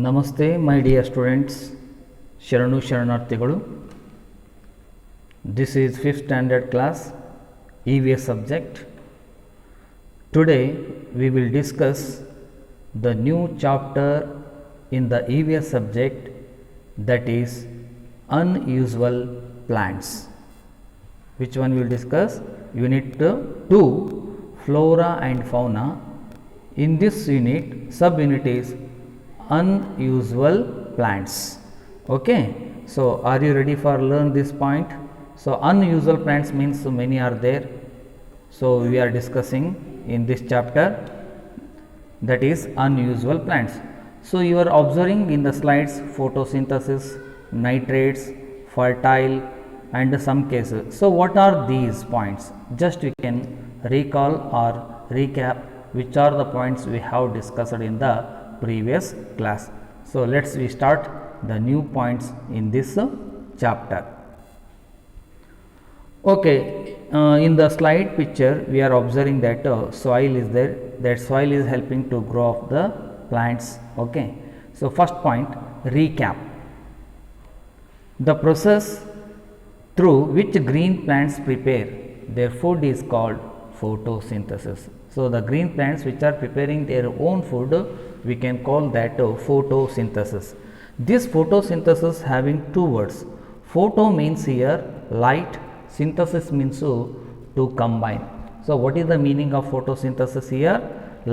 ನಮಸ್ತೆ my dear students, ಶರಣು ಶರಣಾರ್ಥಿಗಳು. This is 5th standard class EVS subject. Today we will discuss the new chapter in the EVS subject, that is unusual plants. Which one we will discuss? Unit 2, flora and fauna. In this unit, sub-unit is unusual plants. Okay, so are you ready for learn this point? So unusual plants means so many are there, so we are discussing in this chapter, that is unusual plants. So you are observing in the slides photosynthesis, nitrates, fertile and some cases. So what are these points? Just we can recall or recap which are the points we have discussed in the previous class. So let's we start the new points in this chapter. Okay, in the slide picture we are observing that soil is there. That soil is helping to grow up the plants. Okay, so first point, recap. The process through which green plants prepare their food is called photosynthesis. So the green plants which are preparing their own food, we can call that photosynthesis. This photosynthesis having two words. Photo means here light, synthesis means to combine. So what is the meaning of photosynthesis here?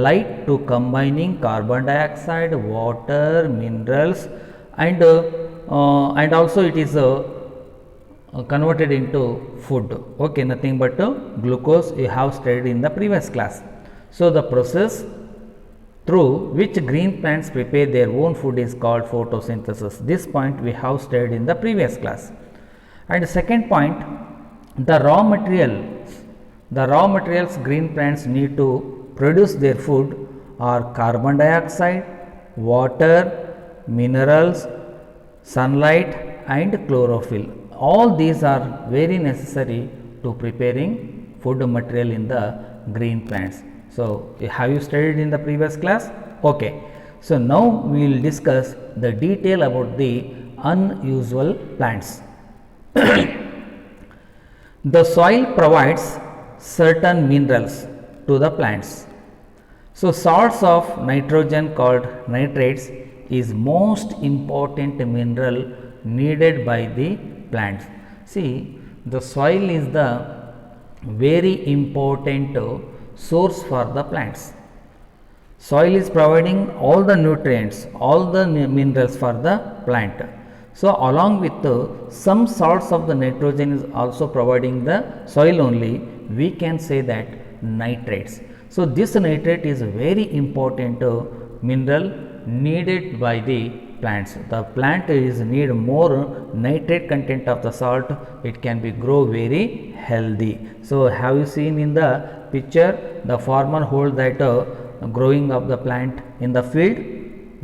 Light to combining carbon dioxide, water, minerals and also it is converted into food. Okay, nothing but glucose you have studied in the previous class. So the process through which green plants prepare their own food is called photosynthesis. This point we have studied in the previous class. And second point, the raw materials green plants need to produce their food are carbon dioxide, water, minerals, sunlight and chlorophyll. All these are very necessary to preparing food material in the green plants. So have you studied in the previous class? Okay, so now we will discuss the detail about the unusual plants. The soil provides certain minerals to the plants. So salts of nitrogen called nitrates is most important mineral needed by the plants. See, the soil is the very important source for the plants. Soil is providing all the nutrients, all the minerals for the plant. So along with some salts of the nitrogen is also providing the soil only, we can say that nitrates. So this nitrate is very important mineral needed by the plants. The plant is need more nitrate content of the salt, it can be grow very healthy. So have you seen in the picture, the farmer hold that growing of the plant in the field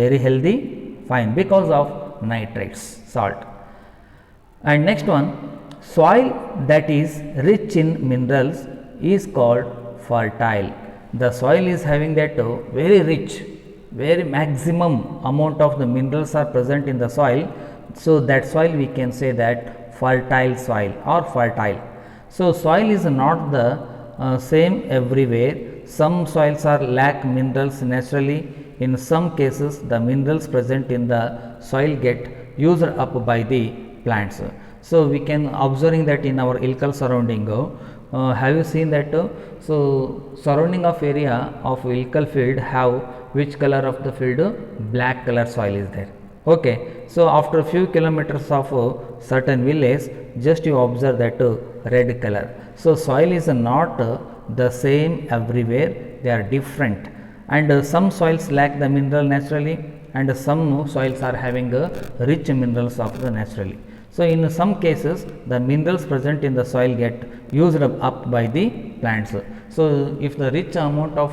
very healthy? Fine, because of nitrates, salt. And next one, soil that is rich in minerals is called fertile. The soil is having that very rich, very maximum amount of the minerals are present in the soil. So that soil we can say that fertile soil or fertile. So soil is not the same everywhere. Some soils are lack minerals naturally. In some cases the minerals present in the soil get used up by the plants. So we can observing that in our local surrounding. Have you seen that? So surrounding of area of vehicle field have which color of the field? Black color soil is there. Okay, so after a few kilometers of certain village, just you observe that red color. So soil is not the same everywhere, they are different, and some soils lack the mineral naturally and some soils are having rich minerals of the naturally. So in some cases the minerals present in the soil get used up by the plants. So if the rich amount of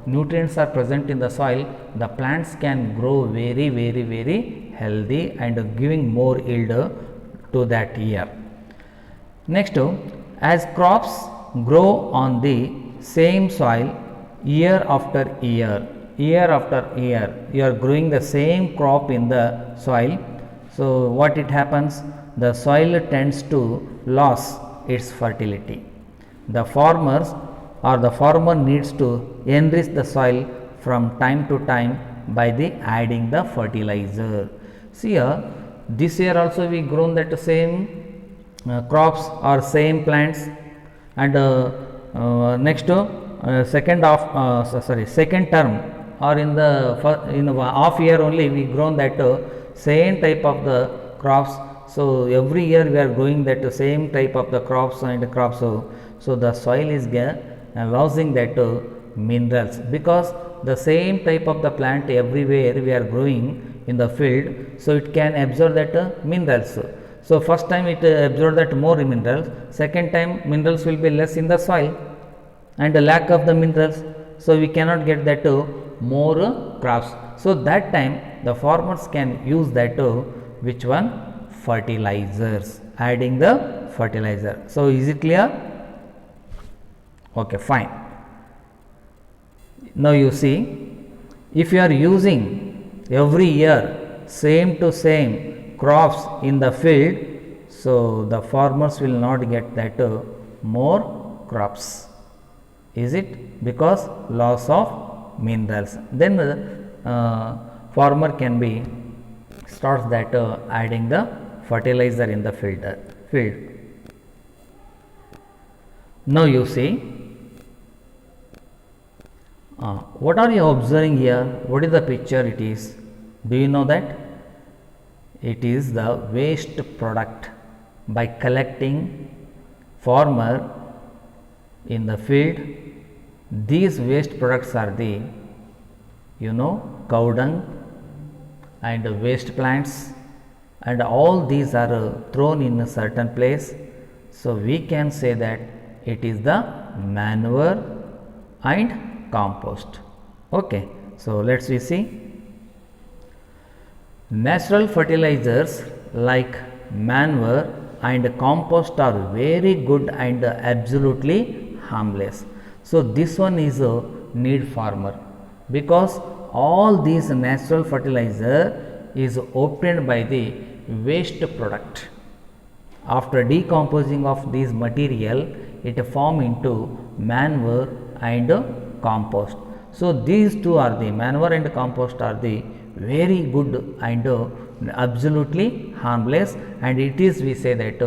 nutrients are present in the soil, the plants can grow very healthy and giving more yield to that year. Next, as crops grow on the same soil year after year, year after year you are growing the same crop in the soil, so what it happens, the soil tends to lose its fertility. The farmers or the farmer needs to enrich the soil from time to time by the adding the fertilizer. See here, this year also we grown that same crops or same plants, and next second term or in the half year only we grown that same type of the crops. So every year we are growing that same type of the crops and crops, so the soil is losing that minerals, because the same type of the plant everywhere we are growing in the field, so it can absorb that minerals. So first time it absorb that more minerals, second time minerals will be less in the soil and the lack of the minerals, so we cannot get that more crops. So that time the farmers can use that which one, fertilizers, adding the fertilizer. So is it clear? Okay, fine. Now you see, if you are using every year same to same crops in the field, so the farmers will not get that more crops. Is it? Because loss of minerals. Then the farmer can be starts that adding the fertilizer in the field. Now you see, what are you observing here? What is the picture it is? Do you know that? It is the waste product. By collecting farmer in the field, these waste products are the cow dung and waste plants, and all these are thrown in a certain place. So we can say that it is the manure and compost. Okay, so let's we see. Natural fertilizers like manure and compost are very good and absolutely harmless. So this one is a need farmer, because all these natural fertilizer is obtained by the waste product. After decomposing of this material, it form into manure and compost. So these two are the manure and compost are the very good and absolutely harmless, and it is we say that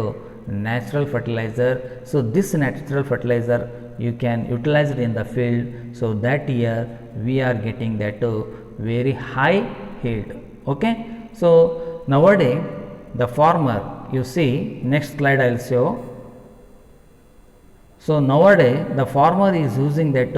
natural fertilizer. So this natural fertilizer you can utilize it in the field, so that year we are getting that very high yield. Okay, so nowadays the farmer, you see, next slide I will show. So nowadays the farmer is using that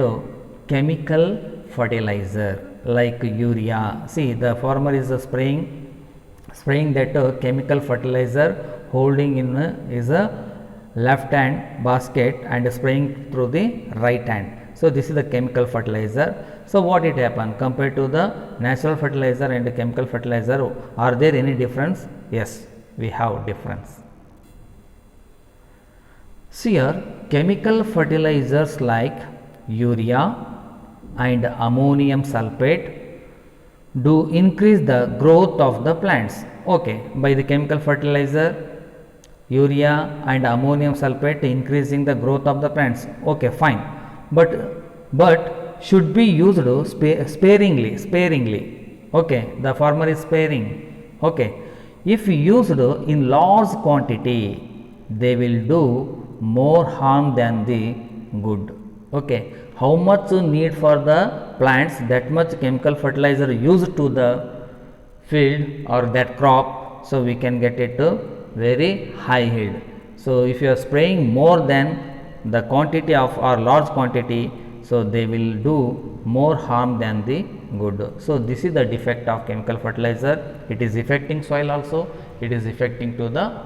chemical fertilizer like urea. See, the farmer is spraying that chemical fertilizer, holding in is a left hand basket and spraying through the right hand. So this is the chemical fertilizer. So what it happen compared to the natural fertilizer and the chemical fertilizer? Are there any difference? Yes, we have difference. See here, chemical fertilizers like urea and ammonium sulfate do increase the growth of the plants. Okay, by the chemical fertilizer, urea and ammonium sulfate increasing the growth of the plants. Okay, fine, but should be used sparingly. Okay, the farmer is sparing. Okay, if used in large quantity, they will do more harm than the good. Okay, how much need for the plants, that much chemical fertilizer used to the field or that crop, so we can get it very high yield. So if you are spraying more than the quantity of or large quantity, so they will do more harm than the good. So this is the defect of chemical fertilizer. It is affecting soil also, it is affecting to the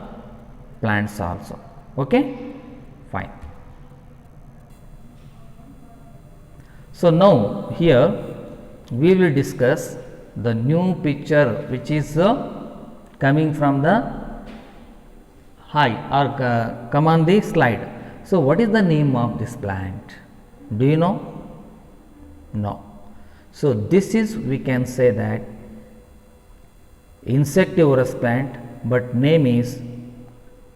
plants also. Okay, fine. So now here we will discuss the new picture which is coming from the high or come on the slide. So what is the name of this plant? Do you know? No. So this is, we can say that, insectivorous plant, but name is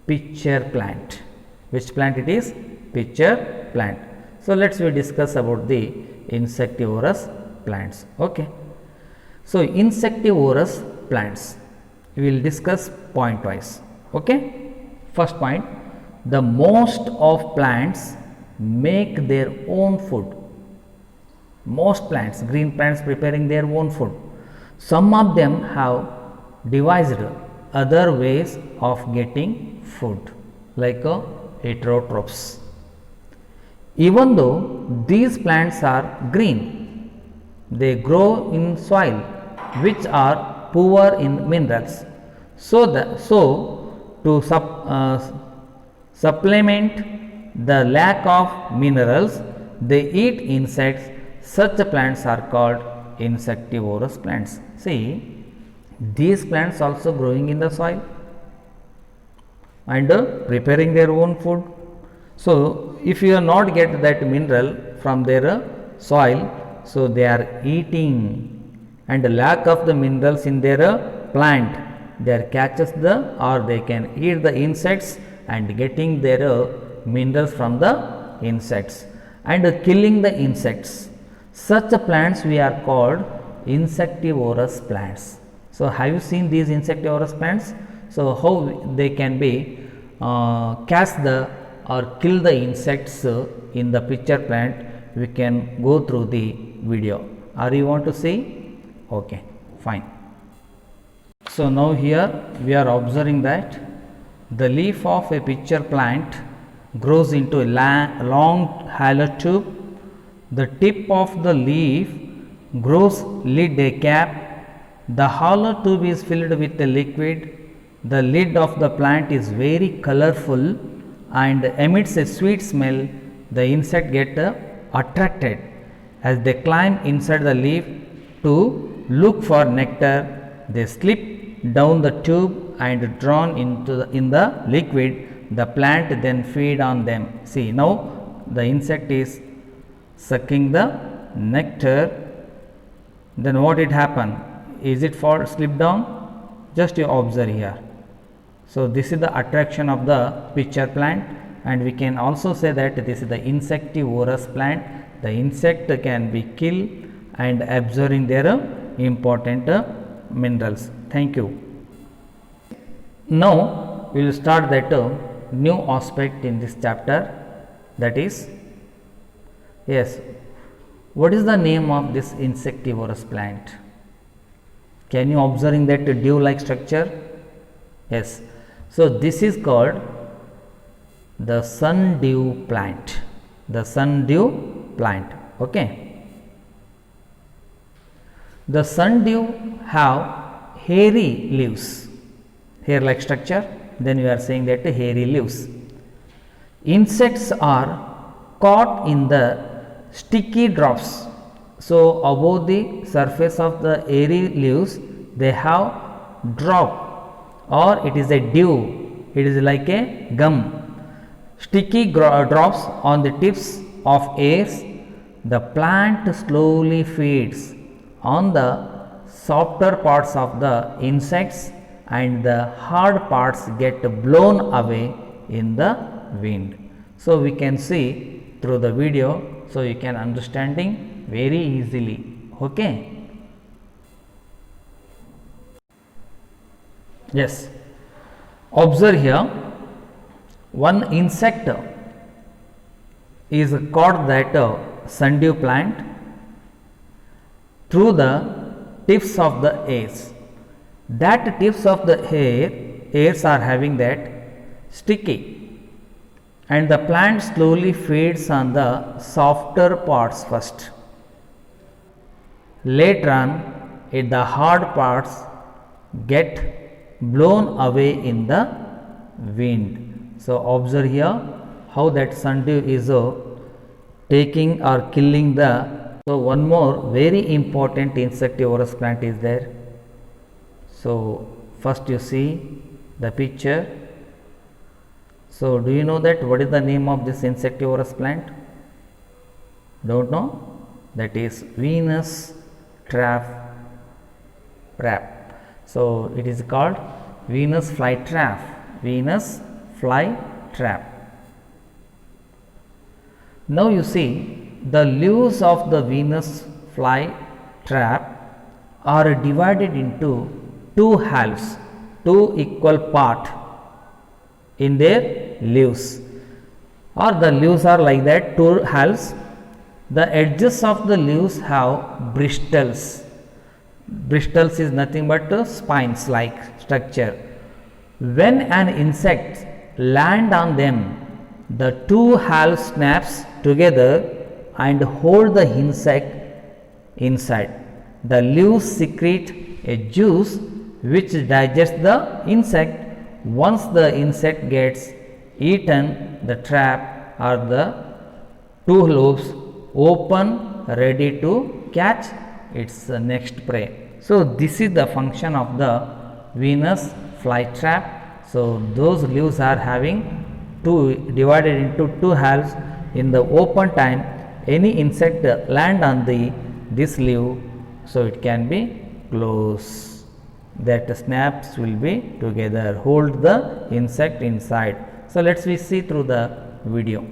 pitcher plant. Which plant it is? Pitcher plant. So let's we discuss about the insectivorous plants. Okay. So insectivorous plants, we will discuss point wise. Okay. First point, the most of plants make their own food. Most plants, green plants preparing their own food. Some of them have devised other ways of getting food, like heterotrophs. Even though these plants are green, they grow in soil which are poor in minerals. So to supplement the lack of minerals, they eat insects. Such plants are called insectivorous plants. See, these plants also growing in the soil and preparing their own food. So if you are not get that mineral from their soil, so they are eating, and the lack of the minerals in their plant, they catches or they can eat the insects and getting their minerals from the insects and killing the insects. Such plants we are called insectivorous plants. So have you seen these insectivorous plants? So how they can be catch the or kill the insects in the pitcher plant, we can go through the video. Are you want to see? Okay, fine. So now here we are observing that the leaf of a pitcher plant grows into a long hollow tube. The tip of the leaf grows lid a cap. The hollow tube is filled with a liquid. The lid of the plant is very colorful and emits a sweet smell. The insect get attracted as they climb inside the leaf to look for nectar. They slip down the tube and drawn into in the liquid. The plant then feed on them. See, now the insect is sucking the nectar. Then what it happen? Is it slip down? Just you observe here. So this is the attraction of the pitcher plant, and we can also say that this is the insectivorous plant. The insect can be killed and absorbing their important minerals. Thank you. Now we will start that new aspect in this chapter, that is, yes, what is the name of this insectivorous plant? Can you observing that dew like structure? Yes. So this is called the sundew plant. The sundew plant. Okay. The sundew have hairy leaves, hair like structure. Then we are saying that hairy leaves. Insects are caught in the sticky drops. So above the surface of the hairy leaves, they have drop, or it is a dew. It is like a gum. Sticky drops on the tips of hairs. The plant slowly feeds on the softer parts of the insects, and the hard parts get blown away in the wind. So we can see through the video, so you can understanding very easily. Okay. Yes. Observe here, one insect is caught that sundew plant through the tips of the hairs. That tips of the hairs are having that sticky, and the plant slowly feeds on the softer parts first. Later on, the hard parts get blown away in the wind. So observe here how that sundew is taking or killing the. So one more very important insectivorous plant is there. So first you see the picture. So do you know that what is the name of this insectivorous plant? Don't know? That is Venus trap wrap. So it is called Venus flytrap. Venus flytrap. Now you see the leaves of the Venus flytrap are divided into two halves, two equal part in their leaves, or the leaves are like that, two halves. The edges of the leaves have bristles. Bristles is nothing but spines like structure. When an insect land on them, the two halves snaps together and hold the insect inside. The leaves secrete a juice which digests the insect. Once the insect gets eaten, the trap or the two lobes open ready to catch its next prey. So this is the function of the Venus flytrap. So those leaves are having two divided into two halves. In the open time, any insect land on this leaf, so it can be closed. That snaps will be together, hold the insect inside. So let's we see through the video.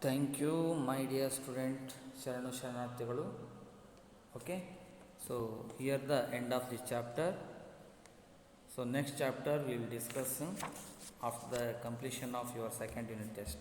Thank you, my dear student. Sharanu Sharanarthigalu. Okay, so here the end of this chapter. So next chapter we will discuss after the completion of your second unit test.